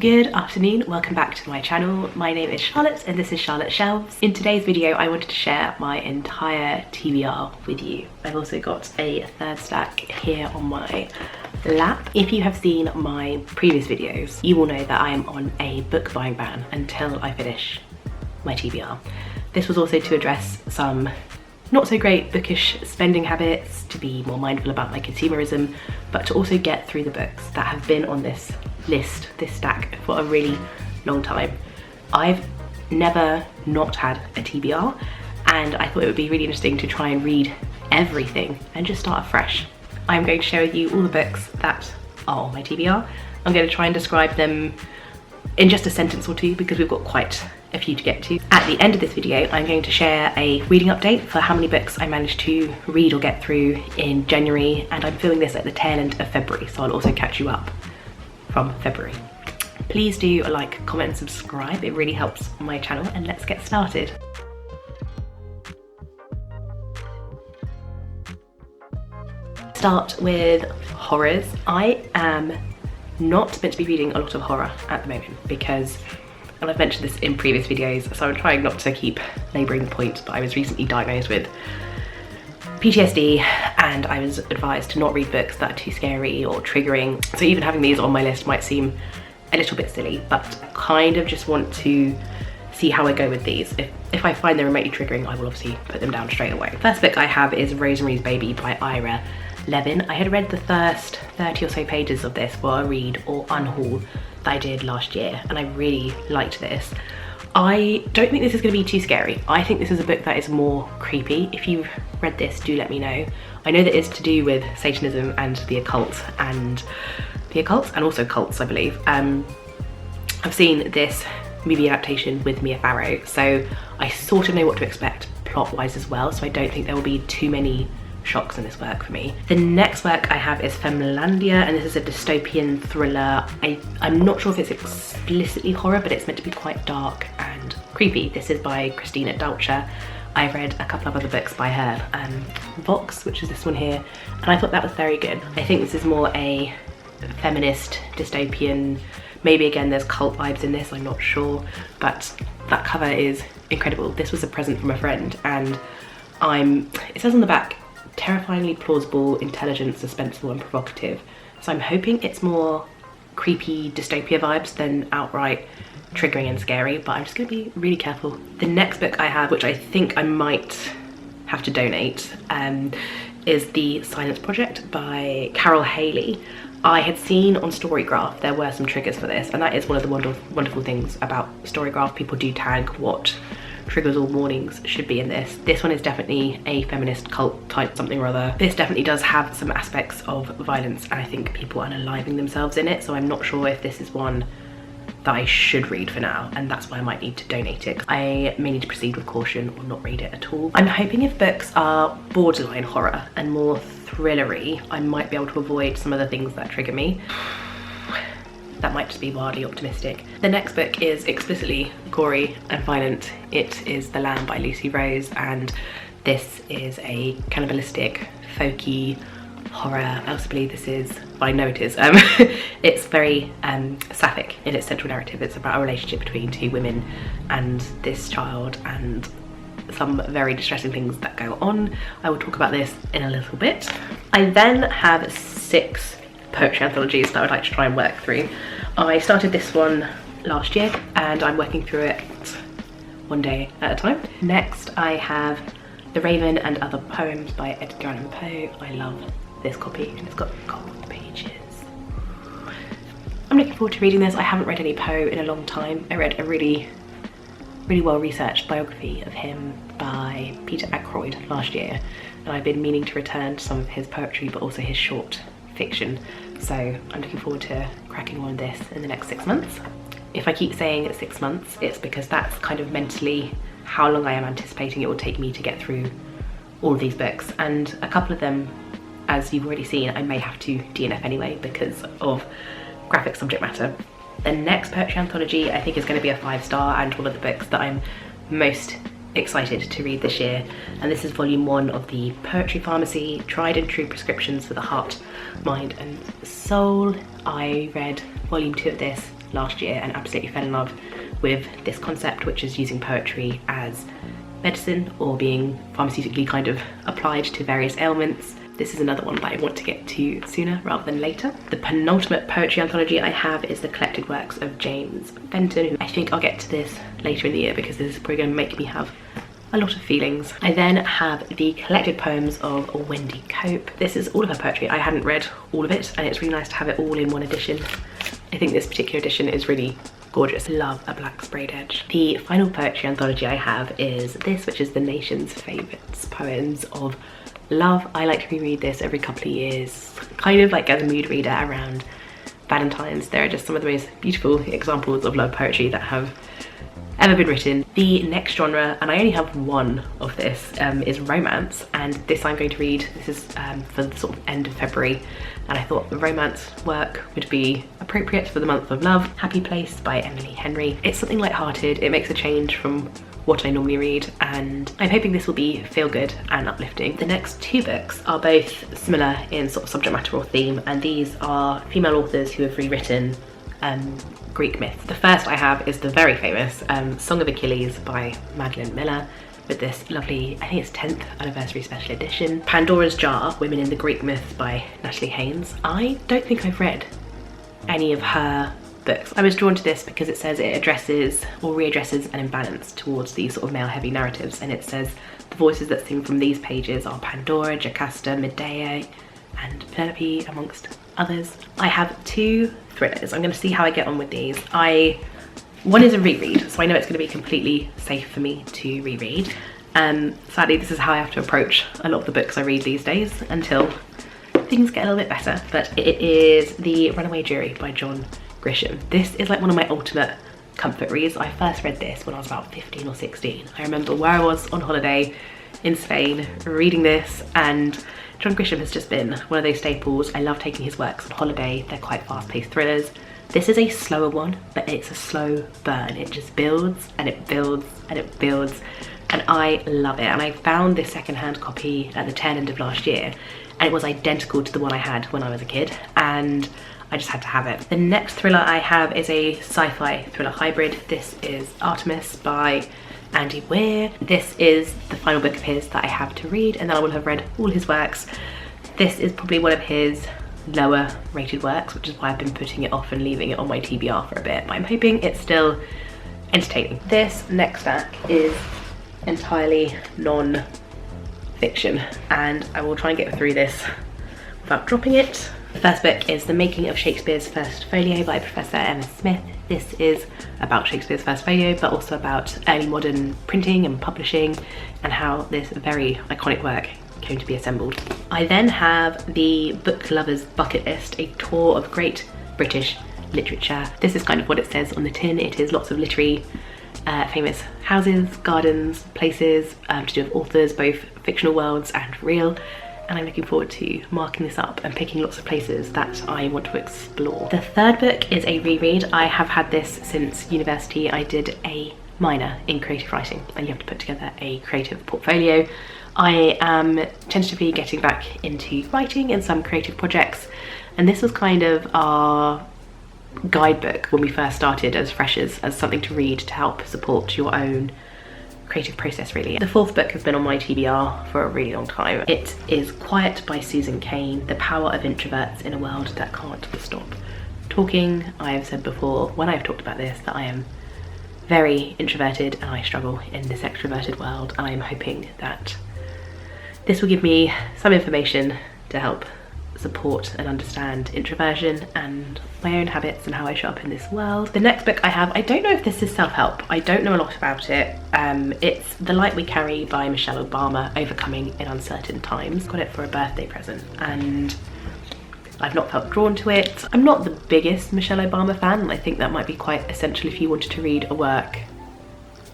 Good afternoon, welcome back to my channel. My name is Charlotte and this is Charlotteshelves. In today's video I wanted to share my entire TBR with you. I've also got a third stack here on my lap. If you have seen my previous videos, you will know that I am on a book buying ban until I finish my TBR. This was also to address some not so great bookish spending habits, to be more mindful about my consumerism, but to also get through the books that have been on this list, this stack, for a really long time. I've never not had a TBR, and I thought it would be really interesting to try and read everything and just start afresh. I'm going to share with you all the books that are on my TBR. I'm going to try and describe them in just a sentence or two because we've got quite a few to get to. At the end of this video, I'm going to share a reading update for how many books I managed to read or get through in January, and I'm filming this at the tail end of February, so I'll also catch you up from February. Please do like, comment and subscribe, it really helps my channel, and let's get started. Start with horrors. I am not meant to be reading a lot of horror at the moment because, and I've mentioned this in previous videos, so I'm trying not to keep labouring the point, but I was recently diagnosed with PTSD and I was advised to not read books that are too scary or triggering. So even having these on my list might seem a little bit silly, but I kind of just want to see how I go with these. If I find they're remotely triggering, I will obviously put them down straight away. First book I have is Rosemary's Baby by Ira Levin. I had read the first 30 or so pages of this for a read or unhaul that I did last year, and I really liked this. I don't think this is going to be too scary. I think this is a book that is more creepy. If you've read this, do let me know. I know that it's to do with Satanism and the occult and also cults, I believe. I've seen this movie adaptation with Mia Farrow, so I sort of know what to expect plot-wise as well, so I don't think there will be too many shocks in this work for me. The next work I have is Femlandia, and this is a dystopian thriller. I'm not sure if it's explicitly horror, but it's meant to be quite dark and creepy. This is by Christina Dalcher. I've read a couple of other books by her, Vox, which is this one here, and I thought that was very good. I think this is more a feminist dystopian, maybe again there's cult vibes in this, I'm not sure, but that cover is incredible. This was a present from a friend, and it says on the back, terrifyingly plausible, intelligent, suspenseful and provocative. So I'm hoping it's more creepy dystopia vibes than outright triggering and scary, but I'm just gonna be really careful. The next book I have, which I think I might have to donate, is The Silence Project by Carol Haley. I had seen on Storygraph there were some triggers for this, and that is one of the wonderful things about Storygraph. People do tag what triggers or warnings should be in this. This one is definitely a feminist cult type something or other. This definitely does have some aspects of violence, and I think people are unaliving themselves in it, so I'm not sure if this is one that I should read for now, and that's why I might need to donate it. I may need to proceed with caution or not read it at all. I'm hoping if books are borderline horror and more thrillery, I might be able to avoid some of the things that trigger me. That might just be wildly optimistic. The next book is explicitly gory and violent. It is The Lamb by Lucy Rose, and this is a cannibalistic, folky horror. I also believe this is, well, I know it is, it's very sapphic in its central narrative. It's about a relationship between two women and this child, and some very distressing things that go on. I will talk about this in a little bit. I then have 6 poetry anthologies that I would like to try and work through. I started this one last year and I'm working through it one day at a time. Next I have The Raven and Other Poems by Edgar Allan Poe. I love this copy and it's got gold pages. I'm looking forward to reading this. I haven't read any Poe in a long time. I read a really well researched biography of him by Peter Ackroyd last year, and I've been meaning to return to some of his poetry but also his short fiction, so I'm looking forward to cracking on this in the next 6 months. If I keep saying 6 months, it's because that's kind of mentally how long I am anticipating it will take me to get through all of these books, and a couple of them, as you've already seen, I may have to DNF anyway because of graphic subject matter. The next poetry anthology I think is going to be a 5-star and one of the books that I'm most excited to read this year, and this is volume 1 of the Poetry Pharmacy Tried and True Prescriptions for the Heart, Mind and Soul. I read volume 2 of this last year and absolutely fell in love with this concept, which is using poetry as medicine or being pharmaceutically kind of applied to various ailments. This is another one that I want to get to sooner rather than later. The penultimate poetry anthology I have is the collected works of James Fenton. I think I'll get to this later in the year because this is probably going to make me have a lot of feelings. I then have the collected poems of Wendy Cope. This is all of her poetry. I hadn't read all of it and it's really nice to have it all in one edition. I think this particular edition is really gorgeous. Love a black sprayed edge. The final poetry anthology I have is this, which is the nation's favourites, poems of love. I like to reread this every couple of years, kind of like as a mood reader around Valentine's. There are just some of the most beautiful examples of love poetry that have ever been written. The next genre, and I only have one of this, is romance, and this I'm going to read. This is for the sort of end of February, and I thought the romance work would be appropriate for the month of love. Happy Place by Emily Henry. It's something light-hearted. It makes a change from what I normally read, and I'm hoping this will be feel good and uplifting. The next two books are both similar in sort of subject matter or theme, and these are female authors who have rewritten Greek myths. The first I have is the very famous Song of Achilles by Madeline Miller, with this lovely, I think it's 10th anniversary special edition. Pandora's Jar, Women in the Greek Myths by Natalie Haynes. I don't think I've read any of her books. I was drawn to this because it says it addresses or readdresses an imbalance towards these sort of male heavy narratives, and it says the voices that sing from these pages are Pandora, Jocasta, Medea and Penelope, amongst others. I have two thrillers. I'm going to see how I get on with these. One is a reread, so I know it's going to be completely safe for me to reread. Sadly, this is how I have to approach a lot of the books I read these days until things get a little bit better, but it is The Runaway Jury by John Grisham. This is like one of my ultimate comfort reads. I first read this when I was about 15 or 16. I remember where I was on holiday in Spain reading this, and John Grisham has just been one of those staples. I love taking his works on holiday. They're quite fast-paced thrillers. This is a slower one, but it's a slow burn. It just builds and it builds and it builds, and I love it. And I found this secondhand copy at the tail end of last year, and it was identical to the one I had when I was a kid, and I just had to have it. The next thriller I have is a sci-fi thriller hybrid. This is Artemis by Andy Weir. This is the final book of his that I have to read, and then I will have read all his works. This is probably one of his lower rated works, which is why I've been putting it off and leaving it on my TBR for a bit, but I'm hoping it's still entertaining. This next stack is entirely non-fiction, and I will try and get through this without dropping it. The first book is The Making of Shakespeare's First Folio by Professor Emma Smith. This is about Shakespeare's First Folio, but also about early modern printing and publishing and how this very iconic work came to be assembled. I then have the Book Lover's Bucket List, a tour of great British literature. This is kind of what it says on the tin. It is lots of literary famous houses, gardens, places to do with authors, both fictional worlds and real. And I'm looking forward to marking this up and picking lots of places that I want to explore. The third book is a reread. I have had this since university. I did a minor in creative writing, and you have to put together a creative portfolio. I am tentatively getting back into writing in some creative projects, and this was kind of our guidebook when we first started as freshers, as something to read to help support your own creative process, really. The fourth book has been on my TBR for a really long time. It is Quiet by Susan Cain, The Power of Introverts in a World That Can't Stop Talking. I have said before, when I've talked about this, that I am very introverted and I struggle in this extroverted world, and I am hoping that this will give me some information to help support and understand introversion and my own habits and how I show up in this world. The next book I have, I don't know if this is self-help. I don't know a lot about it. It's The Light We Carry by Michelle Obama, Overcoming in Uncertain Times. Got it for a birthday present and I've not felt drawn to it. I'm not the biggest Michelle Obama fan, and I think that might be quite essential if you wanted to read a work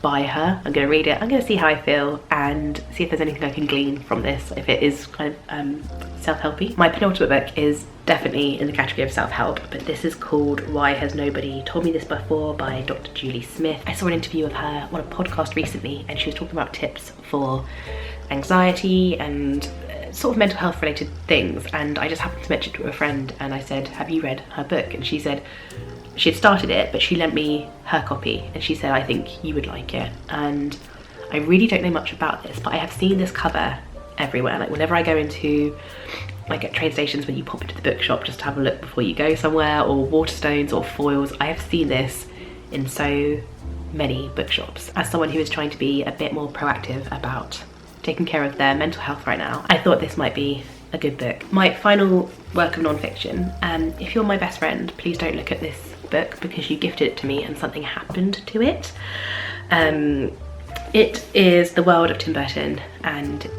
by her. I'm going to read it, I'm going to see how I feel and see if there's anything I can glean from this, if it is kind of self-helpy. My penultimate book is definitely in the category of self-help, but this is called Why Has Nobody Told Me This Before by Dr. Julie Smith. I saw an interview of her on a podcast recently, and she was talking about tips for anxiety and sort of mental health related things, and I just happened to mention it to a friend and I said, have you read her book? And she said, she had started it, but she lent me her copy and she said, I think you would like it. And I really don't know much about this, but I have seen this cover everywhere. Like whenever I go into, like at train stations when you pop into the bookshop just to have a look before you go somewhere, or Waterstones or foils, I have seen this in so many bookshops. As someone who is trying to be a bit more proactive about taking care of their mental health right now, I thought this might be a good book. My final work of non-fiction, if you're my best friend, please don't look at this book because you gifted it to me and something happened to it. It is The World of Tim Burton, and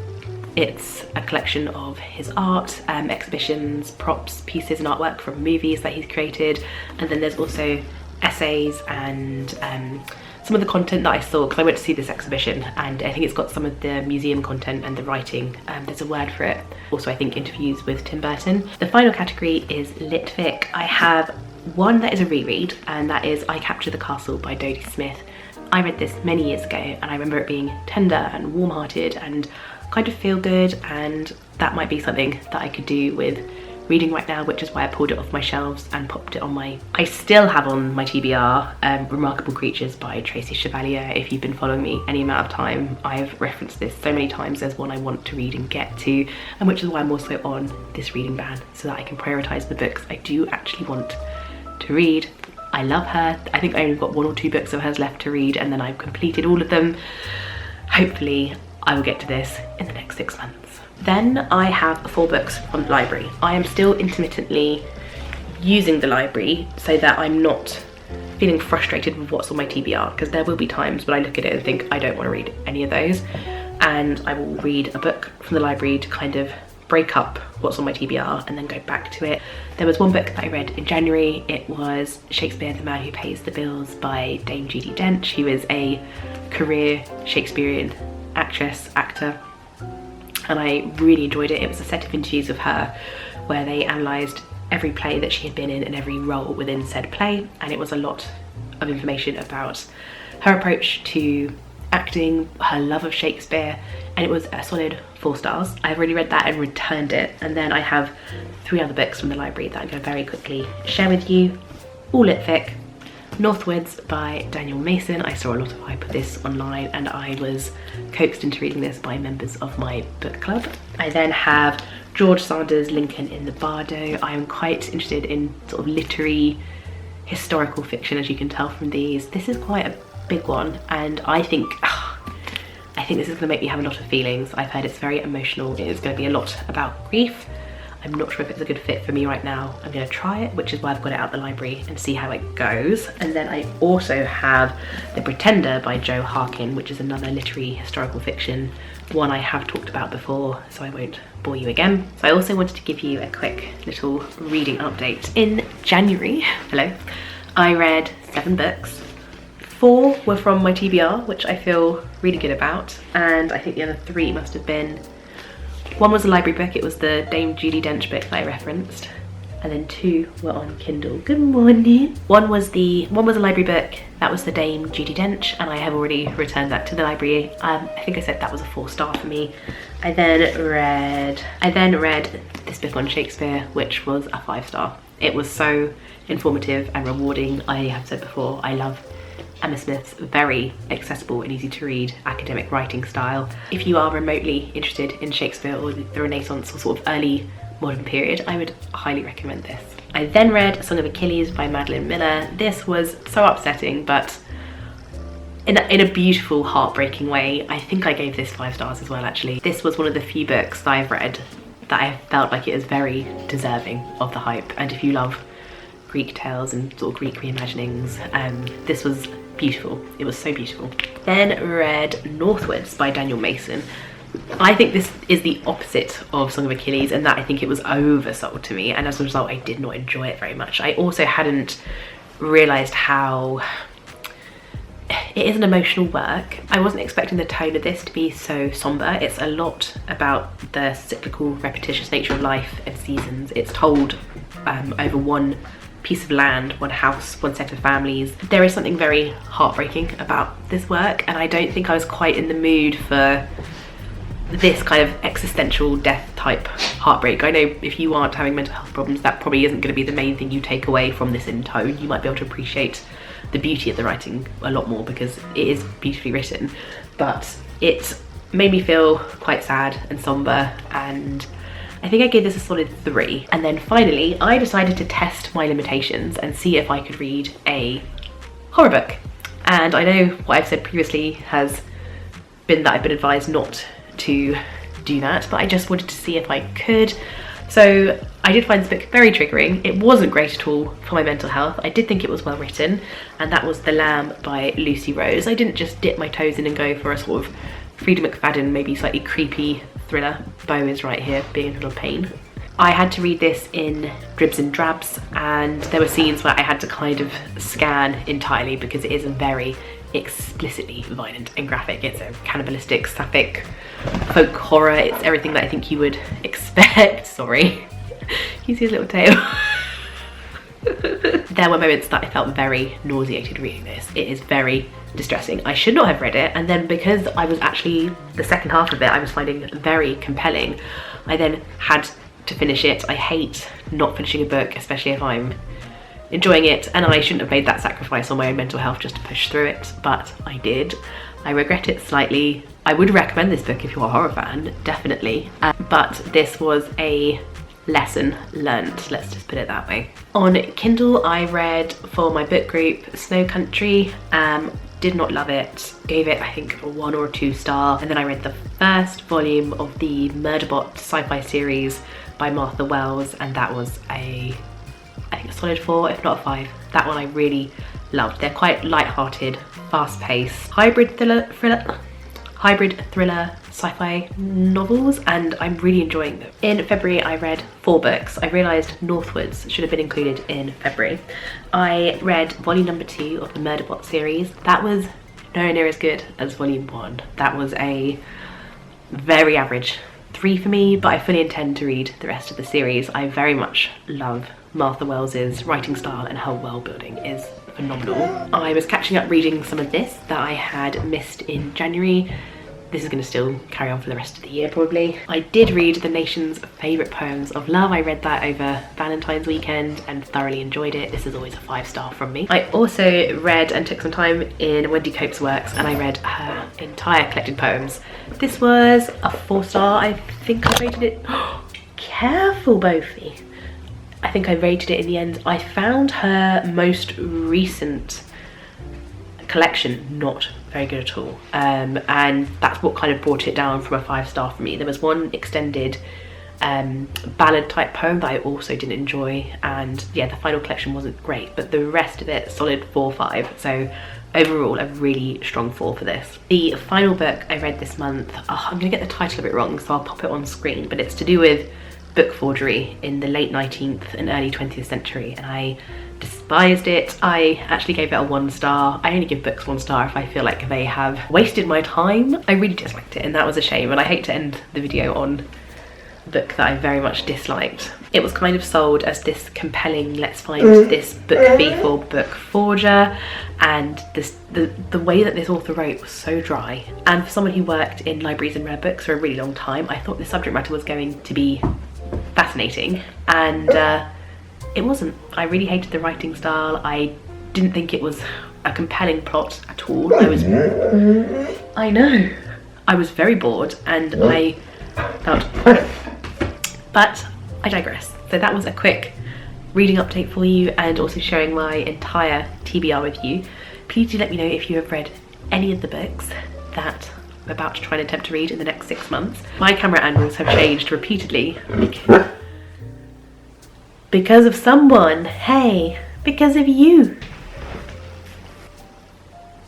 it's a collection of his art, exhibitions, props, pieces and artwork from movies that he's created, and then there's also essays and some of the content that I saw, because I went to see this exhibition, and I think it's got some of the museum content and the writing, there's a word for it. Also I think interviews with Tim Burton. The final category is Litfic. I have one that is a reread, and that is I Capture the Castle by Dodie Smith. I read this many years ago and I remember it being tender and warm-hearted and kind of feel good, and that might be something that I could do with reading right now, which is why I pulled it off my shelves and popped it on I still have on my TBR, Remarkable Creatures by Tracy Chevalier. If you've been following me any amount of time, I've referenced this so many times as one I want to read and get to, and which is why I'm also on this reading ban, so that I can prioritise the books I do actually want to read. I love her. I think I only got 1 or 2 books of hers left to read, and then I've completed all of them. Hopefully I will get to this in the next 6 months. Then I have 4 books from the library. I am still intermittently using the library so that I'm not feeling frustrated with what's on my TBR, because there will be times when I look at it and think I don't want to read any of those, and I will read a book from the library to kind of break up what's on my TBR and then go back to it. There was one book that I read in January. It was Shakespeare, the Man Who Pays the Bills by Dame Judi Dench, who is a career Shakespearean actor, and I really enjoyed it. It was a set of interviews with her where they analysed every play that she had been in and every role within said play, and it was a lot of information about her approach to acting, her love of Shakespeare, and it was a solid 4 stars. I've already read that and returned it, and then I have 3 other books from the library that I'm going to very quickly share with you. All Litfic. Northwards by Daniel Mason. I saw a lot of hype of this online and I was coaxed into reading this by members of my book club. I then have George Sanders' Lincoln in the Bardo. I am quite interested in sort of literary historical fiction, as you can tell from these. This is quite a big one, and I think this is going to make me have a lot of feelings. I've heard it's very emotional. It is going to be a lot about grief. I'm not sure if it's a good fit for me right now. I'm going to try it, which is why I've got it out the library, and see how it goes. And then I also have The Pretender by Jo Harkin, which is another literary historical fiction, one I have talked about before, so I won't bore you again. So I also wanted to give you a quick little reading update. In January, I read 7 books. 4 were from my TBR, which I feel really good about, and I think the other 3 must have been, one was a library book, it was the Dame Judi Dench book that I referenced, and then 2 were on Kindle. Good morning. One was a library book, that was the Dame Judi Dench, and I have already returned that to the library. I think I said that was a 4-star for me. I then read this book on Shakespeare, which was a 5-star. It was so informative and rewarding. I have said before, I love Emma Smith's very accessible and easy to read academic writing style. If you are remotely interested in Shakespeare or the Renaissance or sort of early modern period, I would highly recommend this. I then read A Song of Achilles by Madeline Miller. This was so upsetting, but in a beautiful, heartbreaking way. I think I gave this 5 stars as well, actually. This was one of the few books that I've read that I felt like it is very deserving of the hype, and if you love Greek tales and sort of Greek reimaginings, this was beautiful. It was so beautiful. Then read Northwards by Daniel Mason. I think this is the opposite of Song of Achilles, and that I think it was oversold to me, and as a result I did not enjoy it very much. I also hadn't realised how it is an emotional work. I wasn't expecting the tone of this to be so sombre. It's a lot about the cyclical, repetitious nature of life and seasons. It's told over one piece of land, one house, one set of families. There is something very heartbreaking about this work, and I don't think I was quite in the mood for this kind of existential death type heartbreak. I know if you aren't having mental health problems, that probably isn't going to be the main thing you take away from this in tone. You might be able to appreciate the beauty of the writing a lot more because it is beautifully written, but it made me feel quite sad and somber, and I think I gave this a solid 3. And then finally, I decided to test my limitations and see if I could read a horror book. And I know what I've said previously has been that I've been advised not to do that, but I just wanted to see if I could. So I did find this book very triggering. It wasn't great at all for my mental health. I did think it was well written, and that was The Lamb by Lucy Rose. I didn't just dip my toes in and go for a sort of Frida McFadden, maybe slightly creepy thriller. Beau is right here being in a little pain. I had to read this in dribs and drabs, and there were scenes where I had to kind of scan entirely because it is very explicitly violent and graphic. It's a cannibalistic, sapphic folk horror. It's everything that I think you would expect. Sorry, you see his little tail. There were moments that I felt very nauseated reading this. It is very distressing. I should not have read it, and then because I was actually, the second half of it I was finding very compelling, I then had to finish it. I hate not finishing a book, especially if I'm enjoying it, and I shouldn't have made that sacrifice on my own mental health just to push through it, but I did. I regret it slightly. I would recommend this book if you're a horror fan, definitely, but this was a lesson learnt, let's just put it that way. On Kindle, I read for my book group Snow Country. Did not love it, gave it I think a 1 or 2 star, and then I read the first volume of the Murderbot sci-fi series by Martha Wells, and that was I think a solid 4, if not a 5. That one I really loved. They're quite light-hearted, fast-paced, hybrid thriller sci-fi novels, and I'm really enjoying them. In February I read 4 books. I realised Northwards should have been included in February. I read volume number 2 of the Murderbot series. That was nowhere near as good as volume 1. That was a very average 3 for me, but I fully intend to read the rest of the series. I very much love Martha Wells's writing style, and her world building is phenomenal. I was catching up reading some of this that I had missed in January. This is going to still carry on for the rest of the year probably. I did read The Nation's Favourite Poems of Love. I read that over Valentine's weekend and thoroughly enjoyed it. This is always a 5-star from me. I also read and took some time in Wendy Cope's works, and I read her entire collected poems. This was a 4-star. I think I rated it. Careful, Bofi. I think I rated it in the end. I found her most recent collection not very good at all, and that's what kind of brought it down from a 5-star for me. There was one extended ballad type poem that I also didn't enjoy, and yeah, the final collection wasn't great, but the rest of it solid 4-5. So overall a really strong 4 for this. The final book I read this month, I'm gonna get the title of it wrong, so I'll pop it on screen, but it's to do with book forgery in the late 19th and early 20th century, and I despised it. I actually gave it a 1 star. I only give books 1 star if I feel like they have wasted my time. I really disliked it, and that was a shame, and I hate to end the video on a book that I very much disliked. It was kind of sold as this compelling, let's find this book thief or book forger, and the way that this author wrote was so dry, and for someone who worked in libraries and read books for a really long time, I thought the subject matter was going to be fascinating, and it wasn't. I really hated the writing style. I didn't think it was a compelling plot at all. I know, I was very bored, and I felt, but I digress. So that was a quick reading update for you, and also showing my entire TBR with you. Please do let me know if you have read any of the books that I'm about to try and attempt to read in the next 6 months. My camera angles have changed repeatedly because of someone. Hey, because of you.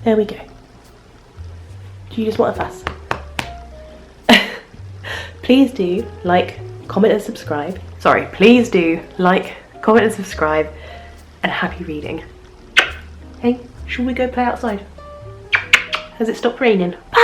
There we go. Do you just want a fuss? Please do like, comment and subscribe. Sorry, please do like, comment and subscribe, and happy reading. Hey, shall we go play outside? Has it stopped raining? Bye.